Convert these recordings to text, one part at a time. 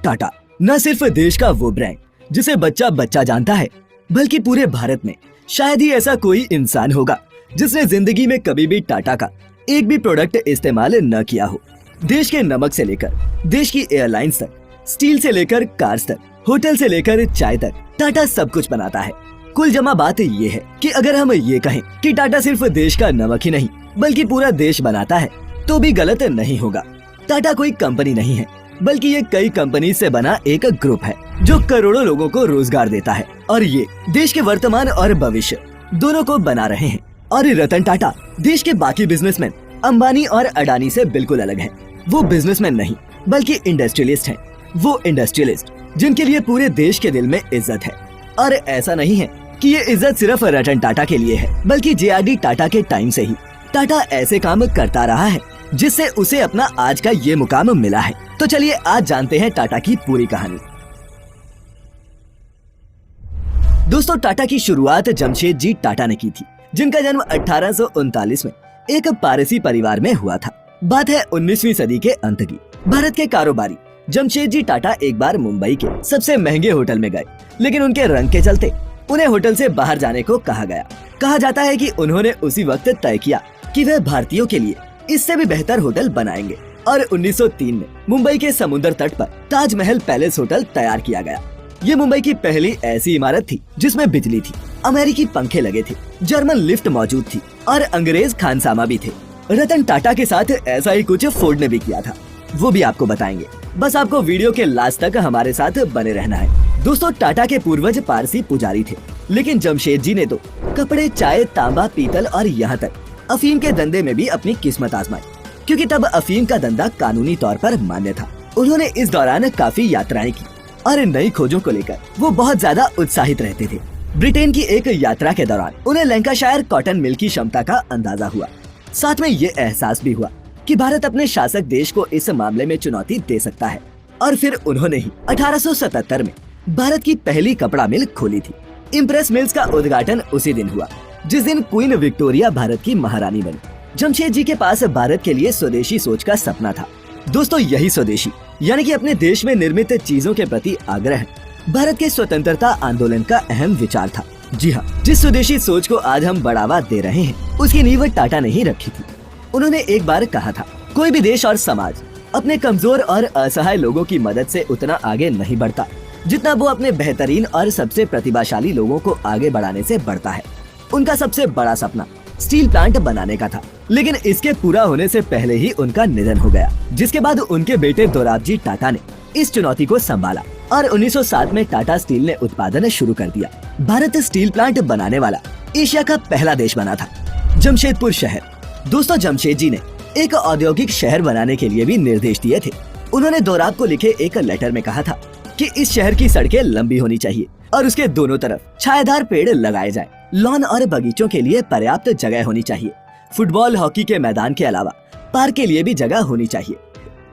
टाटा न सिर्फ देश का वो ब्रांड जिसे बच्चा बच्चा जानता है, बल्कि पूरे भारत में शायद ही ऐसा कोई इंसान होगा जिसने जिंदगी में कभी भी टाटा का एक भी प्रोडक्ट इस्तेमाल न किया हो। देश के नमक से लेकर देश की एयरलाइंस तक, स्टील से लेकर कार्स तक, होटल से लेकर चाय तक, टाटा सब कुछ बनाता है। कुल जमा बात ये है कि अगर हम ये कहें कि टाटा सिर्फ देश का नमक ही नहीं बल्कि पूरा देश बनाता है तो भी गलत नहीं होगा। टाटा कोई कंपनी नहीं है, बल्कि ये कई कंपनी से बना एक ग्रुप है जो करोड़ों लोगों को रोजगार देता है और ये देश के वर्तमान और भविष्य दोनों को बना रहे हैं। और रतन टाटा देश के बाकी बिजनेसमैन अंबानी और अडानी से बिल्कुल अलग हैं। वो बिजनेसमैन नहीं बल्कि इंडस्ट्रियलिस्ट हैं। वो इंडस्ट्रियलिस्ट जिनके लिए पूरे देश के दिल में इज्जत है। और ऐसा नहीं है कि ये इज्जत सिर्फ रतन टाटा के लिए है, बल्कि जे.आर.डी. टाटा के टाइम से ही टाटा ऐसे काम करता रहा है जिससे उसे अपना आज का ये मुकाम मिला है। तो चलिए आज जानते हैं टाटा की पूरी कहानी। दोस्तों, टाटा की शुरुआत जमशेदजी टाटा ने की थी, जिनका जन्म 1839 में एक पारसी परिवार में हुआ था। बात है 19वीं सदी के अंत की। भारत के कारोबारी जमशेदजी टाटा एक बार मुंबई के सबसे महंगे होटल में गए, लेकिन उनके रंग के चलते उन्हें होटल से बाहर जाने को कहा गया। कहा जाता है कि उन्होंने उसी वक्त तय किया कि वह भारतीयों के लिए इससे भी बेहतर होटल बनाएंगे और 1903 में मुंबई के समुद्र तट पर ताजमहल पैलेस होटल तैयार किया गया। ये मुंबई की पहली ऐसी इमारत थी जिसमें बिजली थी, अमेरिकी पंखे लगे थे, जर्मन लिफ्ट मौजूद थी और अंग्रेज खानसामा भी थे। रतन टाटा के साथ ऐसा ही कुछ फोर्ड ने भी किया था, वो भी आपको बताएंगे। बस आपको वीडियो के लास्ट तक हमारे साथ बने रहना है। दोस्तों, टाटा के पूर्वज पारसी पुजारी थे, लेकिन जमशेदजी ने तो कपड़े, चाय, तांबा, पीतल और यहाँ तक अफीम के धंधे में भी अपनी किस्मत आजमाई, क्योंकि तब अफीम का धंधा कानूनी तौर पर मान्य था। उन्होंने इस दौरान काफी यात्राएं की और नई खोजों को लेकर वो बहुत ज्यादा उत्साहित रहते थे। ब्रिटेन की एक यात्रा के दौरान उन्हें लैंकाशायर कॉटन मिल की क्षमता का अंदाजा हुआ। साथ में ये एहसास भी हुआ कि भारत अपने शासक देश को इस मामले में चुनौती दे सकता है। और फिर उन्होंने ही 1877 में भारत की पहली कपड़ा मिल खोली थी। इम्प्रेस मिल्स का उद्घाटन उसी दिन हुआ जिस दिन क्वीन विक्टोरिया भारत की महारानी बनी। जमशेदजी के पास भारत के लिए स्वदेशी सोच का सपना था। दोस्तों, यही स्वदेशी यानी कि अपने देश में निर्मित चीजों के प्रति आग्रह भारत के स्वतंत्रता आंदोलन का अहम विचार था। जी हाँ, जिस स्वदेशी सोच को आज हम बढ़ावा दे रहे हैं उसकी नींव टाटा ने ही रखी थी। उन्होंने एक बार कहा था, कोई भी देश और समाज अपने कमजोर और असहाय लोगों की मदद से उतना आगे नहीं बढ़ता जितना वो अपने बेहतरीन और सबसे प्रतिभाशाली लोगों को आगे बढ़ाने से बढ़ता है। उनका सबसे बड़ा सपना स्टील प्लांट बनाने का था, लेकिन इसके पूरा होने से पहले ही उनका निधन हो गया, जिसके बाद उनके बेटे दोराबजी टाटा ने इस चुनौती को संभाला और 1907 में टाटा स्टील ने उत्पादन शुरू कर दिया। भारत स्टील प्लांट बनाने वाला एशिया का पहला देश बना था। जमशेदपुर शहर। दोस्तों, जमशेदजी ने एक औद्योगिक शहर बनाने के लिए भी निर्देश दिए थे। उन्होंने दोराब को लिखे एक लेटर में कहा था कि इस शहर की सड़कें लंबी होनी चाहिए और उसके दोनों तरफ छायादार पेड़ लगाए जाएं। लॉन और बगीचों के लिए पर्याप्त जगह होनी चाहिए। फुटबॉल, हॉकी के मैदान के अलावा पार्क के लिए भी जगह होनी चाहिए।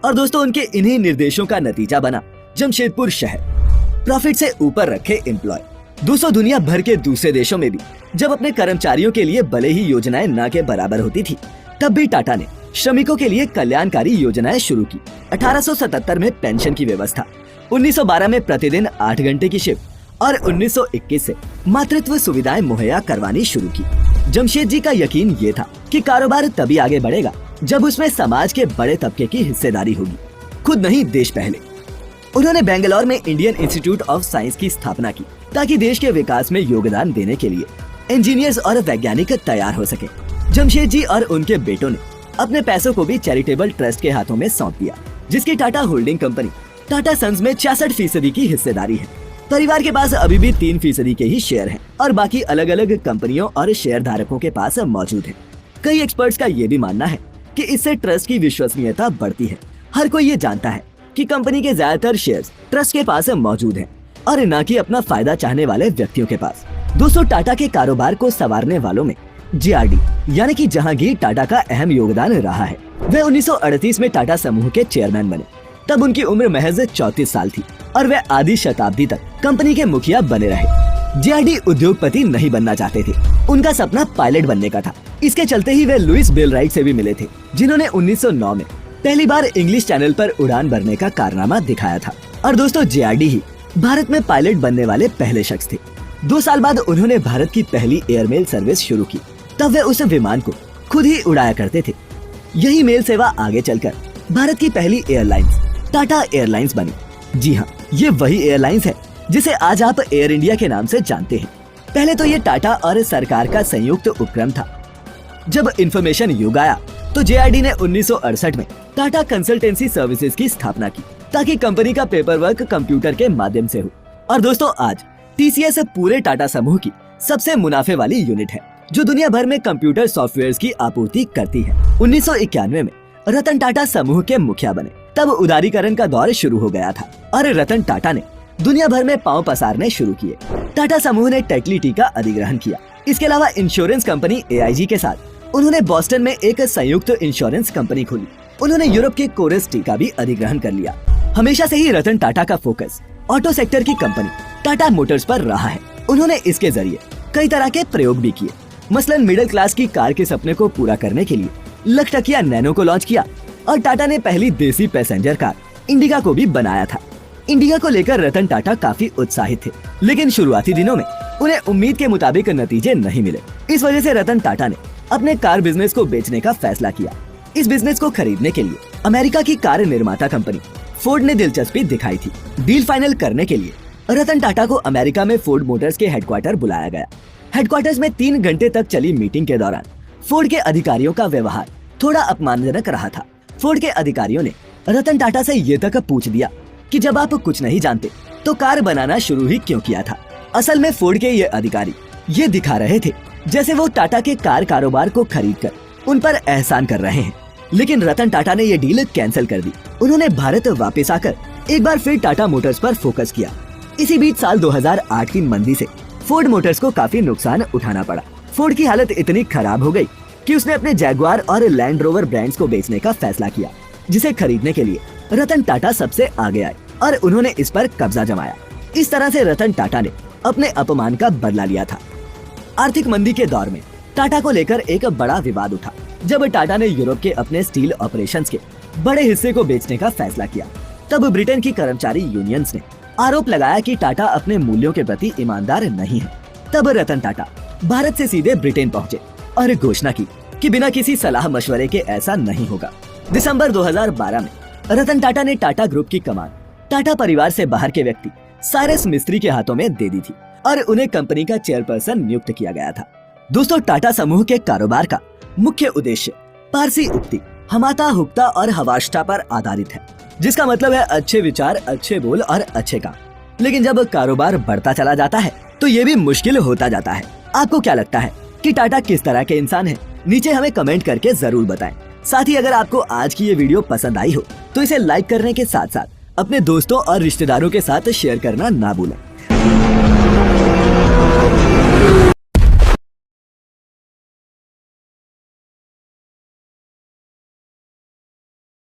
और दोस्तों, उनके इन्हीं निर्देशों का नतीजा बना जमशेदपुर शहर। प्रॉफिट से ऊपर रखे एम्प्लॉय। दोस्तों, दुनिया भर के दूसरे देशों में भी जब अपने कर्मचारियों के लिए भले ही योजनाएं न के बराबर होती थी, तब भी टाटा ने श्रमिकों के लिए कल्याणकारी योजनाएं शुरू की। 1877 में पेंशन की व्यवस्था, 1912 में प्रतिदिन 8 घंटे की शिफ्ट और 1921 से मातृत्व सुविधाएं मुहैया करवानी शुरू की। जमशेदजी का यकीन ये था कि कारोबार तभी आगे बढ़ेगा जब उसमें समाज के बड़े तबके की हिस्सेदारी होगी, खुद नहीं देश पहले। उन्होंने बेंगलोर में इंडियन इंस्टीट्यूट ऑफ साइंस की स्थापना की ताकि देश के विकास में योगदान देने के लिए इंजीनियर्स और वैज्ञानिक तैयार हो सके। जमशेदजी और उनके बेटों ने अपने पैसों को भी चैरिटेबल ट्रस्ट के हाथों में सौंप दिया, जिसकी टाटा होल्डिंग कंपनी टाटा सन्स में 66% की हिस्सेदारी है। परिवार के पास अभी भी 3% के ही शेयर हैं और बाकी अलग अलग कंपनियों और शेयर धारकों के पास मौजूद है। कई एक्सपर्ट्स का ये भी मानना है कि इससे ट्रस्ट की विश्वसनीयता बढ़ती है। हर कोई ये जानता है कि कंपनी के ज्यादातर शेयर्स ट्रस्ट के पास मौजूद हैं और न कि अपना फायदा चाहने वाले व्यक्तियों के पास। दोस्तों, टाटा के कारोबार को संवारने वालों में जे.आर.डी. यानी कि जहांगीर टाटा का अहम योगदान रहा है। वे 1938 में टाटा समूह के चेयरमैन बने। तब उनकी उम्र महज 34 साल थी और वे आधी शताब्दी तक कंपनी के मुखिया बने रहे। जे.आर.डी. उद्योगपति नहीं बनना चाहते थे, उनका सपना पायलट बनने का था। इसके चलते ही वे लुइस बेलराइट से भी मिले थे, जिन्होंने 1909 में पहली बार इंग्लिश चैनल पर उड़ान भरने का कारनामा दिखाया था। और दोस्तों जेआरडी ही भारत में पायलट बनने वाले पहले शख्स थे। 2 साल बाद उन्होंने भारत की पहली एयरमेल सर्विस शुरू की। तब वे उस विमान को खुद ही उड़ाया करते थे। यही मेल सेवा आगे चलकर भारत की पहली एयरलाइंस टाटा एयरलाइंस बनी। जी हाँ, ये वही एयरलाइंस है जिसे आज आप एयर इंडिया के नाम से जानते हैं। पहले तो ये टाटा और सरकार का संयुक्त उपक्रम था। जब इंफॉर्मेशन युग आया तो जेआरडी ने 1968 में टाटा कंसल्टेंसी सर्विसेज की स्थापना की ताकि कंपनी का पेपर वर्क कंप्यूटर के माध्यम से हो। और दोस्तों आज टीसीएस पूरे टाटा समूह की सबसे मुनाफे वाली यूनिट है जो दुनिया भर में कंप्यूटर सॉफ्टवेयर्स की आपूर्ति करती है। 1991 में रतन टाटा समूह के मुखिया बने। तब उदारीकरण का दौर शुरू हो गया था और रतन टाटा ने दुनिया भर में पांव पसारने शुरू किए। टाटा समूह ने टेक्ली टी का अधिग्रहण किया। इसके अलावा इंश्योरेंस कंपनी एआईजी के साथ उन्होंने बॉस्टन में एक संयुक्त इंश्योरेंस कंपनी खोली। उन्होंने यूरोप के कोरस टी का भी अधिग्रहण कर लिया। हमेशा से ही रतन टाटा का फोकस ऑटो सेक्टर की कंपनी टाटा मोटर्स पर रहा है। उन्होंने इसके जरिए कई तरह के प्रयोग भी किए। मसलन मिडिल क्लास की कार के सपने को पूरा करने के लिए लखटकिया नैनो को लॉन्च किया और टाटा ने पहली देसी पैसेंजर कार इंडिगा को भी बनाया था। इंडिगा को लेकर रतन टाटा काफी उत्साहित थे, लेकिन शुरुआती दिनों में उन्हें उम्मीद के मुताबिक नतीजे नहीं मिले। इस वजह से रतन टाटा ने अपने कार बिजनेस को बेचने का फैसला किया। इस बिजनेस को खरीदने के लिए अमेरिका की कार निर्माता कंपनी फोर्ड ने दिलचस्पी दिखाई थी। डील फाइनल करने के लिए रतन टाटा को अमेरिका में फोर्ड मोटर्स के हेडक्वार्टर बुलाया गया। हेडक्वार्टर्स में 3 घंटे तक चली मीटिंग के दौरान फोर्ड के अधिकारियों का व्यवहार थोड़ा अपमानजनक रहा था। फोर्ड के अधिकारियों ने रतन टाटा से ये तक पूछ दिया कि जब आप कुछ नहीं जानते तो कार बनाना शुरू ही क्यों किया था। असल में फोर्ड के ये अधिकारी ये दिखा रहे थे जैसे वो टाटा के कार कारोबार को खरीदकर उन पर एहसान कर रहे हैं। लेकिन रतन टाटा ने ये डील कैंसिल कर दी। उन्होंने भारत वापस आकर एक बार फिर टाटा मोटर्स पर फोकस किया। इसी बीच साल 2008 की मंदी से फोर्ड मोटर्स को काफी नुकसान उठाना पड़ा। फोर्ड की हालत इतनी खराब हो गई कि उसने अपने जैगुआर और लैंड रोवर ब्रांड्स को बेचने का फैसला किया, जिसे खरीदने के लिए रतन टाटा सबसे आगे आए और उन्होंने इस पर कब्जा जमाया। इस तरह से रतन टाटा ने अपने अपमान का बदला लिया था। आर्थिक मंदी के दौर में टाटा को लेकर एक बड़ा विवाद उठा जब टाटा ने यूरोप के अपने स्टील ऑपरेशंस के बड़े हिस्से को बेचने का फैसला किया। तब ब्रिटेन की कर्मचारी यूनियंस ने आरोप लगाया कि टाटा अपने मूल्यों के प्रति ईमानदार नहीं है। तब रतन टाटा भारत से सीधे ब्रिटेन पहुंचे और घोषणा की कि बिना किसी सलाह मशवरे के ऐसा नहीं होगा। दिसंबर 2012 में रतन टाटा ने टाटा ग्रुप की कमान टाटा परिवार से बाहर के व्यक्ति साइरस मिस्त्री के हाथों में दे दी थी और उन्हें कंपनी का चेयरपर्सन नियुक्त किया गया था। दोस्तों टाटा समूह के कारोबार का मुख्य उद्देश्य पारसी उक्ति हमाता हुक्ता और हवाष्टा पर आधारित है, जिसका मतलब है अच्छे विचार, अच्छे बोल और अच्छे काम। लेकिन जब कारोबार बढ़ता चला जाता है तो ये भी मुश्किल होता जाता है। आपको क्या लगता है कि टाटा किस तरह के इंसान हैं? नीचे हमें कमेंट करके जरूर बताएं। साथ ही अगर आपको आज की ये वीडियो पसंद आई हो तो इसे लाइक करने के साथ साथ अपने दोस्तों और रिश्तेदारों के साथ शेयर करना ना भूलें।